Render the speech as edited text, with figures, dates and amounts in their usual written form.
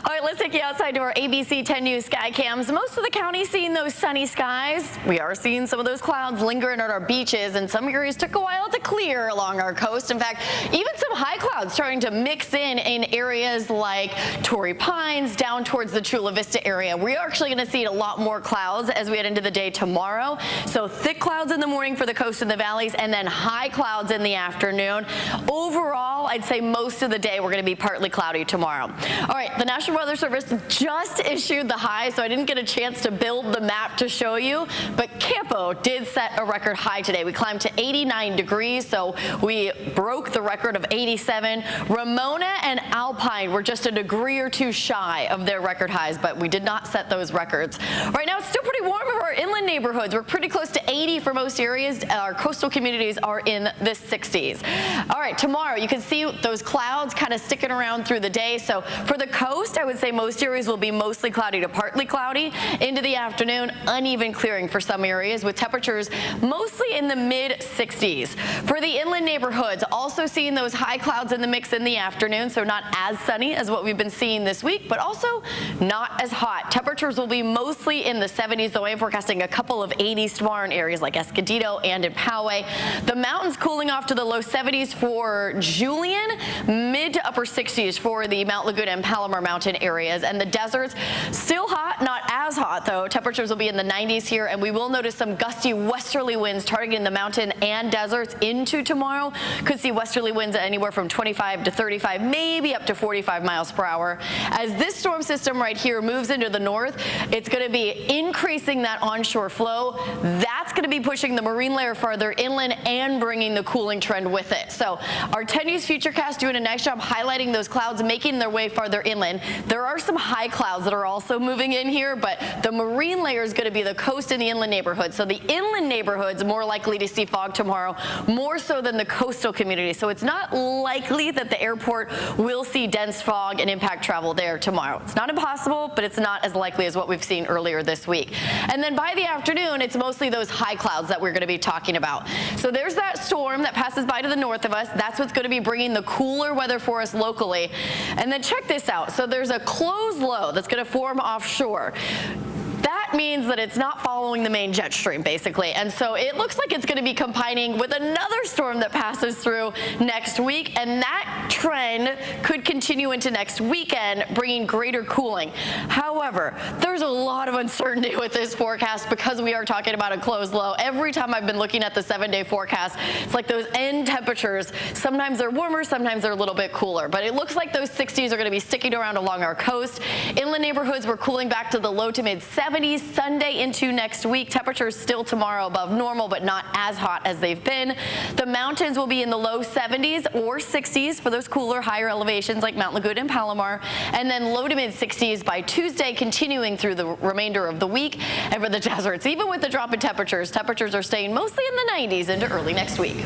All right, let's take you outside to our ABC 10 News sky cams. Most of the county seeing those sunny skies. We are seeing some of those clouds lingering at our beaches, and some areas took a while to clear along our coast. In fact, even some high clouds starting to mix in areas like Torrey Pines down towards the Chula Vista area. We're actually going to see a lot more clouds as we head into the day tomorrow. So thick clouds in the morning for the coast and the valleys, and then high clouds in the afternoon. Overall, I'd say most of the day we're going to be partly cloudy tomorrow. All right, the National Weather Service just issued the high, so I didn't get a chance to build the map to show you, but Campo did set a record high today. We climbed to 89 degrees, so we broke the record of 87. Ramona and Alpine were just a degree or two shy of their record highs, but we did not set those records. Right now, it's still pretty warm for our inland neighborhoods. We're pretty close to 80 for most areas. Our coastal communities are in the 60s. All right, tomorrow, you can see those clouds kind of sticking around through the day. So for the coast, I would say most areas will be mostly cloudy to partly cloudy. Into the afternoon, uneven clearing for some areas with temperatures mostly in the mid-60s. For the inland neighborhoods, also seeing those high clouds in the mix in the afternoon, so not as sunny as what we've been seeing this week, but also not as hot. Temperatures will be mostly in the 70s, though I am forecasting a couple of 80s tomorrow in areas like Escondido and in Poway. The mountains cooling off to the low 70s for Julian, mid to upper 60s for the Mount Laguna and Palomar Mountain areas, and the deserts still hot, not as hot though. Temperatures will be in the 90s here, and we will notice some gusty westerly winds targeting the mountain and deserts into tomorrow. Could see westerly winds at anywhere from 25 to 35, maybe up to 45 miles per hour. As this storm system right here moves into the north, it's going to be increasing that onshore flow. That's going to be pushing the marine layer farther inland and bringing the cooling trend with it. So our 10 News Futurecast doing a nice job highlighting those clouds making their way farther inland. There are some high clouds that are also moving in here, but the marine layer is going to be the coast and the inland neighborhoods. So the inland neighborhoods more likely to see fog tomorrow, more so than the coastal community. So it's not likely that the airport will see dense fog and impact travel there tomorrow. It's not impossible, but it's not as likely as what we've seen earlier this week. And then by the afternoon, it's mostly those high clouds that we're going to be talking about. So there's that storm that passes by to the north of us. That's what's going to be bringing the cooler weather for us locally. And then check this out. So there's a closed low that's going to form offshore. That means that it's not following the main jet stream, basically. And so it looks like it's going to be combining with another storm that passes through next week. And that trend could continue into next weekend, bringing greater cooling. However, there's a lot of uncertainty with this forecast because we are talking about a closed low. Every time I've been looking at the 7-day forecast, it's like those end temperatures. Sometimes they're warmer, sometimes they're a little bit cooler. But it looks like those 60s are going to be sticking around along our coast. Inland neighborhoods, we're cooling back to the low to mid 70s. Sunday into next week. Temperatures still tomorrow above normal, but not as hot as they've been. The mountains will be in the low 70s or 60s for those cooler, higher elevations like Mount Laguna and Palomar, and then low to mid 60s by Tuesday, continuing through the remainder of the week. And for the deserts, even with the drop in temperatures, temperatures are staying mostly in the 90s into early next week.